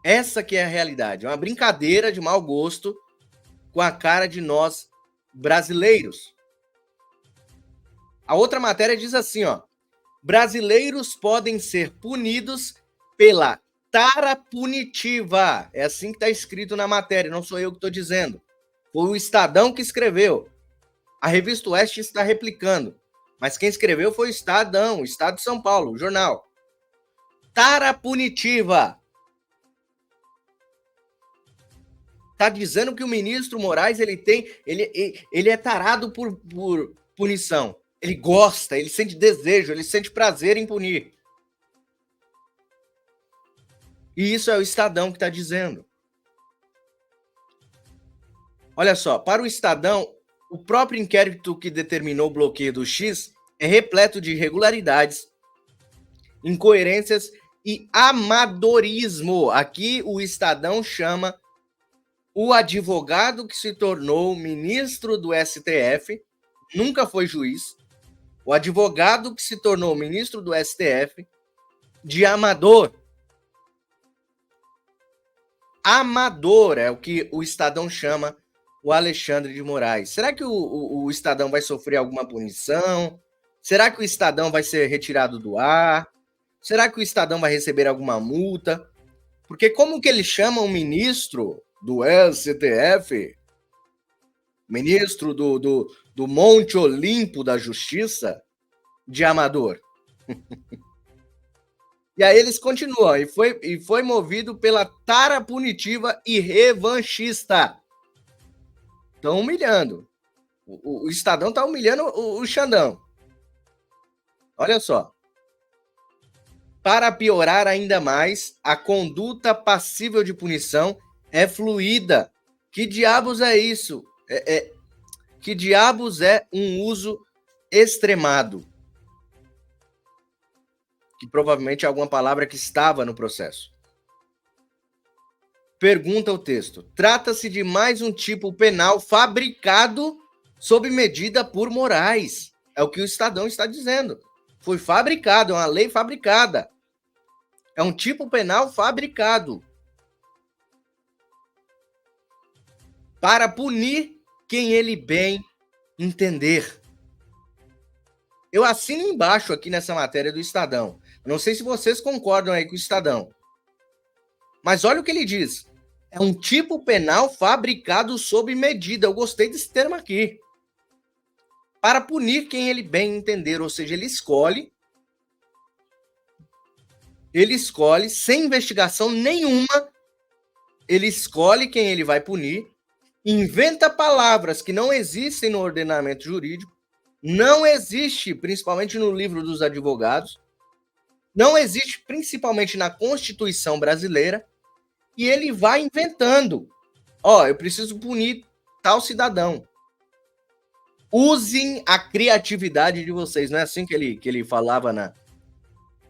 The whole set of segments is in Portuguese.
Essa que é a realidade. É uma brincadeira de mau gosto com a cara de nós brasileiros. A outra matéria diz assim, ó: brasileiros podem ser punidos pela tara punitiva. É assim que está escrito na matéria, não sou eu que estou dizendo. Foi o Estadão que escreveu. A Revista Oeste está replicando. Mas quem escreveu foi o Estadão, o Estado de São Paulo, o jornal. Tara punitiva. Está dizendo que o ministro Moraes ele é tarado por punição. Ele gosta, ele sente desejo, ele sente prazer em punir. E isso é o Estadão que está dizendo. Olha só, para o Estadão, o próprio inquérito que determinou o bloqueio do X é repleto de irregularidades, incoerências e amadorismo. Aqui o Estadão chama o advogado que se tornou ministro do STF, nunca foi juiz, o advogado que se tornou ministro do STF, de amador. Amador é o que o Estadão chama o Alexandre de Moraes. Será que o Estadão vai sofrer alguma punição? Será que o Estadão vai ser retirado do ar? Será que o Estadão vai receber alguma multa? Porque como que ele chama um ministro do STF, ministro do Monte Olimpo da Justiça, de amador? E aí eles continuam, e foi movido pela tara punitiva e revanchista. Estão humilhando. O Estadão está humilhando o Xandão. Olha só. Para piorar ainda mais, a conduta passível de punição é fluida. Que diabos é isso? Que diabos é um uso extremado? Que provavelmente é alguma palavra que estava no processo. Pergunta o texto. Trata-se de mais um tipo penal fabricado sob medida por Moraes. É o que o Estadão está dizendo. Foi fabricado, é uma lei fabricada. É um tipo penal fabricado para punir quem ele bem entender. Eu assino embaixo aqui nessa matéria do Estadão. Não sei se vocês concordam aí com o Estadão. Mas olha o que ele diz. É um tipo penal fabricado sob medida. Eu gostei desse termo aqui. Para punir quem ele bem entender. Ou seja, ele escolhe sem investigação nenhuma, ele escolhe quem ele vai punir, inventa palavras que não existem no ordenamento jurídico, não existe, principalmente no livro dos advogados, não existe, principalmente na Constituição brasileira, e ele vai inventando. Eu preciso punir tal cidadão. Usem a criatividade de vocês. Não é assim que ele falava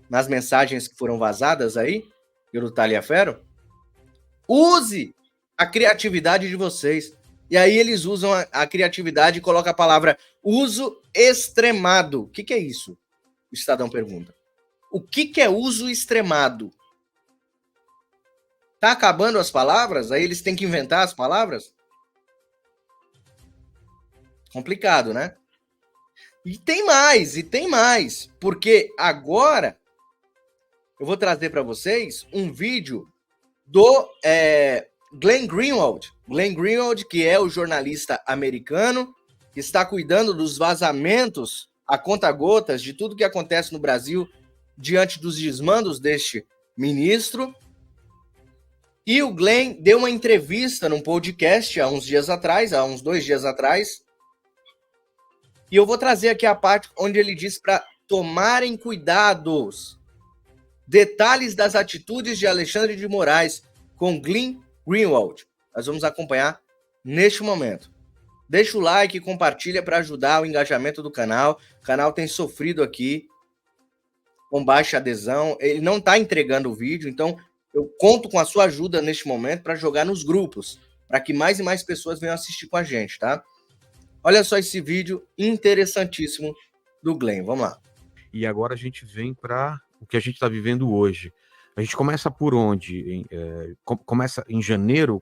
nas mensagens que foram vazadas aí, pelo Taliaferro? Use a criatividade de vocês. E aí eles usam a criatividade e colocam a palavra uso extremado. O que é isso? O Estadão pergunta. O que é uso extremado? Tá acabando as palavras? Aí eles têm que inventar as palavras? Complicado, né? E tem mais. Porque agora eu vou trazer para vocês um vídeo do Glenn Greenwald. Glenn Greenwald, que é o jornalista americano que está cuidando dos vazamentos a conta-gotas de tudo que acontece no Brasil diante dos desmandos deste ministro. E o Glenn deu uma entrevista num podcast há uns 2 dias atrás. E eu vou trazer aqui a parte onde ele diz para tomarem cuidados. Detalhes das atitudes de Alexandre de Moraes com Glenn Greenwald. Nós vamos acompanhar neste momento. Deixa o like e compartilha para ajudar o engajamento do canal. O canal tem sofrido aqui com baixa adesão. Ele não está entregando o vídeo, então eu conto com a sua ajuda neste momento para jogar nos grupos, para que mais e mais pessoas venham assistir com a gente, tá? Olha só esse vídeo interessantíssimo do Glenn. Vamos lá. E agora a gente vem para o que a gente está vivendo hoje. A gente começa por onde? Começa em janeiro?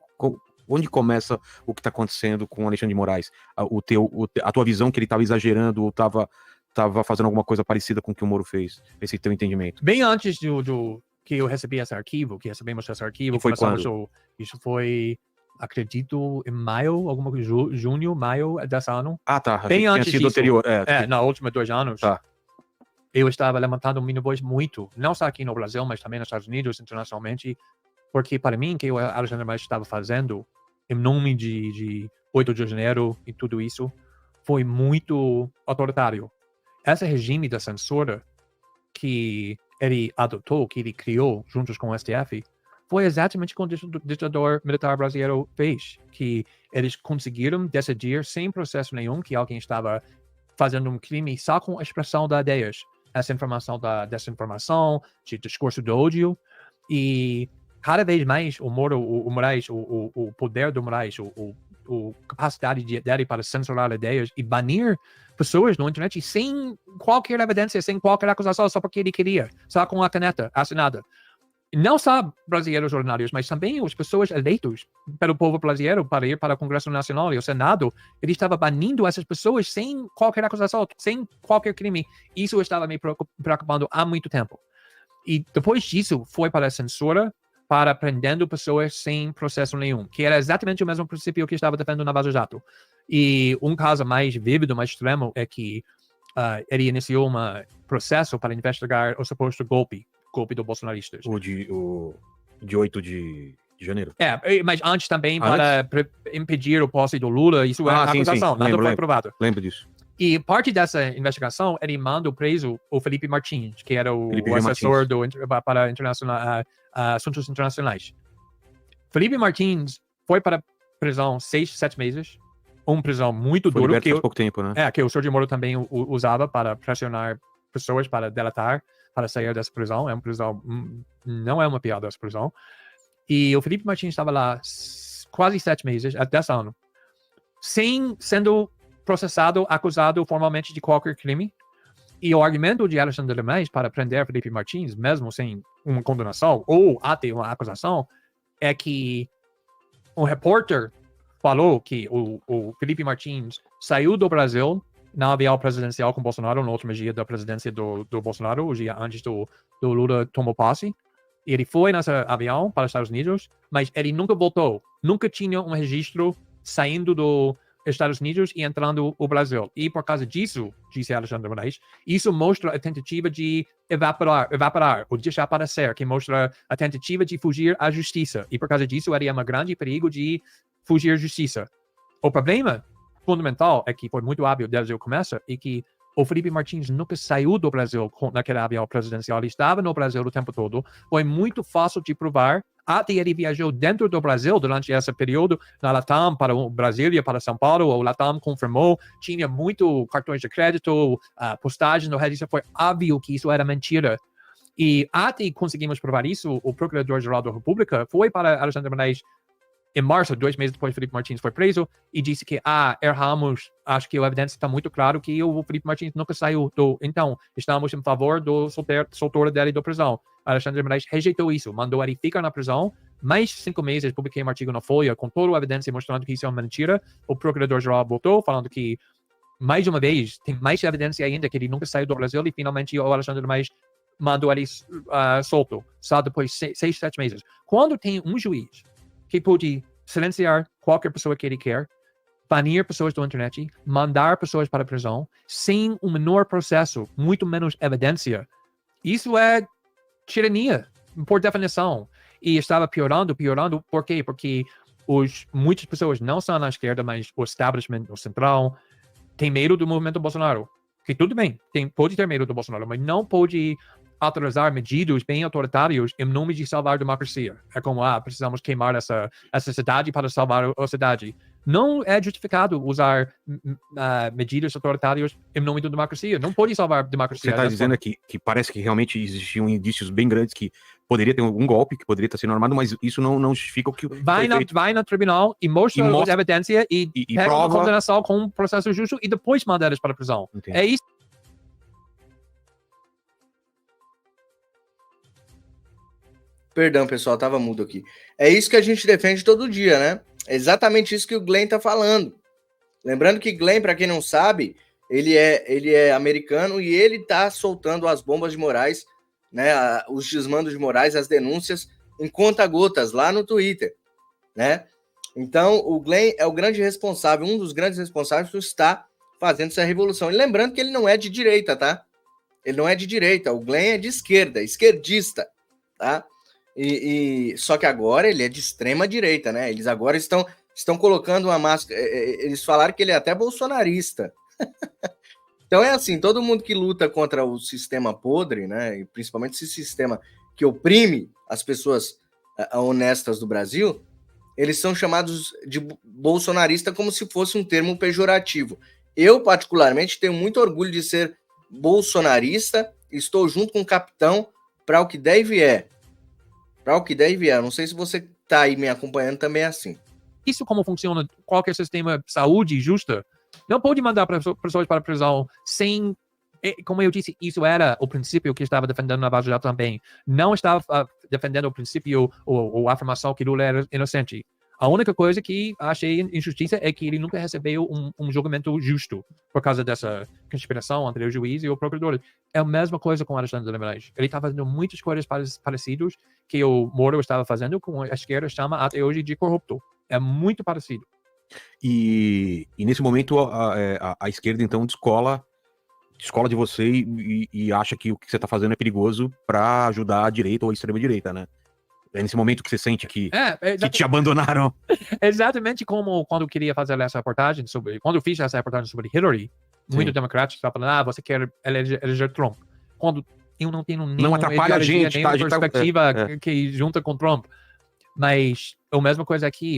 Onde começa o que está acontecendo com o Alexandre de Moraes? A tua visão que ele estava exagerando ou estava fazendo alguma coisa parecida com o que o Moro fez? Esse teu entendimento. Bem antes do que eu recebi esse arquivo, E foi quando? Isso foi, acredito, em maio, alguma coisa, junho, maio desse ano. Ah, tá. Bem antes sido disso. anterior. Na última 2 anos. Tá. Eu estava levantando minha voz muito, não só aqui no Brasil, mas também nos Estados Unidos, internacionalmente, porque para mim, que o Alexandre de Moraes estava fazendo, em nome de 8 de janeiro e tudo isso, foi muito autoritário. Esse regime da censura que ele adotou, que ele criou juntos com o STF, foi exatamente o que o ditador militar brasileiro fez, que eles conseguiram decidir sem processo nenhum que alguém estava fazendo um crime só com a expressão das ideias, essa informação da desinformação, de discurso de ódio, e cada vez mais o Moraes, o poder do Moraes, a capacidade dele para censurar ideias e banir pessoas na internet sem qualquer evidência, sem qualquer acusação, só porque ele queria, só com a caneta assinada. Não só brasileiros ordinários, mas também as pessoas eleitas pelo povo brasileiro para ir para o Congresso Nacional e o Senado, ele estava banindo essas pessoas sem qualquer acusação, sem qualquer crime. Isso estava me preocupando há muito tempo. E depois disso, foi para a censura, para prendendo pessoas sem processo nenhum, que era exatamente o mesmo princípio que estava defendendo na Vaza Jato. E um caso mais vívido, mais extremo, é que ele iniciou um processo para investigar o suposto golpe dos bolsonaristas. O de 8 de janeiro. Mas antes também para impedir o posse do Lula, isso é a acusação, nada foi provado. Lembro disso. E parte dessa investigação, ele manda preso o Felipe Martins, que era o assessor para assuntos internacionais. Felipe Martins foi para prisão 6, 7 meses, uma prisão muito dura. Foi liberto há pouco tempo, né? Que o Sérgio Moro também usava para pressionar pessoas para delatar, para sair dessa prisão. É uma prisão, não é uma piada essa prisão. E o Felipe Martins estava lá quase 7 meses, 10 anos, sendo processado, acusado formalmente de qualquer crime. E o argumento de Alexandre de Moraes para prender Felipe Martins, mesmo sem uma condenação ou até uma acusação, é que um repórter falou que o Felipe Martins saiu do Brasil na avião presidencial com Bolsonaro no último dia da presidência do Bolsonaro, o dia antes do Lula tomou posse. Ele foi nesse avião para os Estados Unidos, mas ele nunca voltou. Nunca tinha um registro saindo dos Estados Unidos e entrando no Brasil. E por causa disso, disse Alexandre de Moraes, isso mostra a tentativa de evaporar ou deixar para ser, que mostra a tentativa de fugir à justiça. E por causa disso, ele é um grande perigo de fugir à justiça. O problema fundamental é que foi muito hábil desde o começo e que o Felipe Martins nunca saiu do Brasil naquele avião presidencial. Ele estava no Brasil o tempo todo. Foi muito fácil de provar. Até ele viajou dentro do Brasil durante esse período, na Latam, para Brasília, para São Paulo. O Latam confirmou, tinha muito cartões de crédito, postagem no Reddit. Foi óbvio que isso era mentira. E até conseguimos provar isso, o Procurador-Geral da República foi para Alexandre de Moraes em março, 2 meses depois, Felipe Martins foi preso e disse que, erramos, acho que a evidência está muito claro que o Felipe Martins nunca saiu então, estamos em favor do soltura dele da prisão. Alexandre de Moraes rejeitou isso, mandou ele ficar na prisão, mais 5 meses, publiquei um artigo na Folha com toda a evidência mostrando que isso é uma mentira. O Procurador-Geral voltou, falando que, mais uma vez, tem mais evidência ainda que ele nunca saiu do Brasil e, finalmente, o Alexandre de Moraes mandou ele solto, só depois de 6, 7 meses. Quando tem um juiz que pode silenciar qualquer pessoa que ele quer, banir pessoas da internet, mandar pessoas para a prisão, sem um menor processo, muito menos evidência. Isso é tirania, por definição. E estava piorando. Por quê? Porque muitas pessoas, não só na esquerda, mas o establishment, o central, tem medo do movimento Bolsonaro. Que tudo bem, pode ter medo do Bolsonaro, mas não pode autorizar medidas bem autoritários em nome de salvar a democracia. É como, precisamos queimar essa cidade para salvar a cidade. Não é justificado usar medidas autoritárias em nome da democracia. Não pode salvar a democracia. Você está dizendo aqui que parece que realmente existiam indícios bem grandes que poderia ter algum golpe, que poderia estar sendo armado, mas isso não justifica o que vai no tribunal e mostra a evidência e pega uma condenação com um processo justo e depois manda eles para a prisão. Entendi. É isso. Perdão, pessoal, tava mudo aqui. É isso que a gente defende todo dia, né? É exatamente isso que o Glenn tá falando. Lembrando que Glenn, para quem não sabe, ele é americano e ele tá soltando as bombas de Moraes, né? Os desmandos de Moraes, as denúncias em conta-gotas lá no Twitter, né? Então, o Glenn é o grande responsável, um dos grandes responsáveis por estar fazendo essa revolução. E lembrando que ele não é de direita, tá? Ele não é de direita, o Glenn é de esquerda, esquerdista, tá? Só que agora ele é de extrema direita, né? Eles agora estão colocando uma máscara. Eles falaram que ele é até bolsonarista. Então é assim, todo mundo que luta contra o sistema podre, né? E principalmente esse sistema que oprime as pessoas honestas do Brasil, eles são chamados de bolsonarista como se fosse um termo pejorativo. Eu, particularmente, tenho muito orgulho de ser bolsonarista, estou junto com o capitão para o que der e vier. Para o que der e vier. Não sei se você está aí me acompanhando também assim. Isso como funciona qualquer sistema de saúde justa. Não pode mandar pessoas para a prisão sem... Como eu disse, isso era o princípio que estava defendendo na Vaza Jato também. Não estava defendendo o princípio ou a afirmação que Lula era inocente. A única coisa que achei injustiça é que ele nunca recebeu um julgamento justo por causa dessa conspiração entre o juiz e o procurador. É a mesma coisa com o Alexandre de Moraes. Ele está fazendo muitas coisas parecidas que o Moro estava fazendo, com a esquerda chama até hoje de corrupto. É muito parecido. E nesse momento a esquerda então descola de você e acha que o que você está fazendo é perigoso para ajudar a direita ou a extrema direita, né? É nesse momento que você sente que te abandonaram. Exatamente como quando eu queria fazer essa reportagem quando eu fiz essa reportagem sobre Hillary, muito democrático estava falando, você quer eleger Trump. Quando eu não tenho nenhuma atrapalha a gente, nenhuma perspectiva que junta com Trump. Mas a mesma coisa aqui,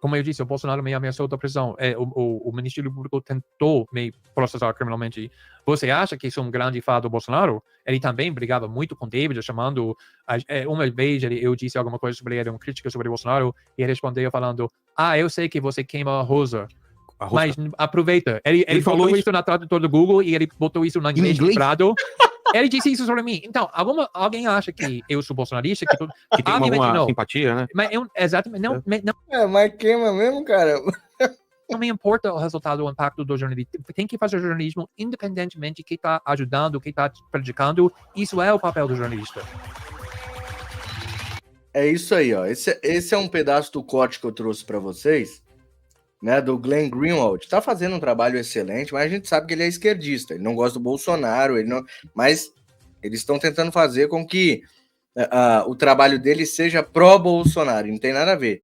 como eu disse, o Bolsonaro me ameaçou da prisão. O Ministério Público tentou me processar criminalmente. Você acha que isso é um grande fato do Bolsonaro? Ele também brigava muito com David, chamando... uma vez eu disse alguma coisa sobre ele, uma crítica sobre o Bolsonaro, e ele respondeu falando, eu sei que você queima a rosa. Mas aproveita. Ele falou isso na tradutora do Google e ele botou isso no inglês quebrado. Ele disse isso sobre mim. Então, alguém acha que eu sou bolsonarista? Que tem alguma simpatia, né? Mas exatamente. Não, mas queima mesmo, cara. Não me importa o resultado, o impacto do jornalismo. Tem que fazer jornalismo independentemente de quem está ajudando, quem está predicando. Isso é o papel do jornalista. É isso aí, ó. Esse é um pedaço do corte que eu trouxe para vocês, né, do Glenn Greenwald. Está fazendo um trabalho excelente, mas a gente sabe que ele é esquerdista, ele não gosta do Bolsonaro, mas eles estão tentando fazer com que o trabalho dele seja pró-Bolsonaro, não tem nada a ver.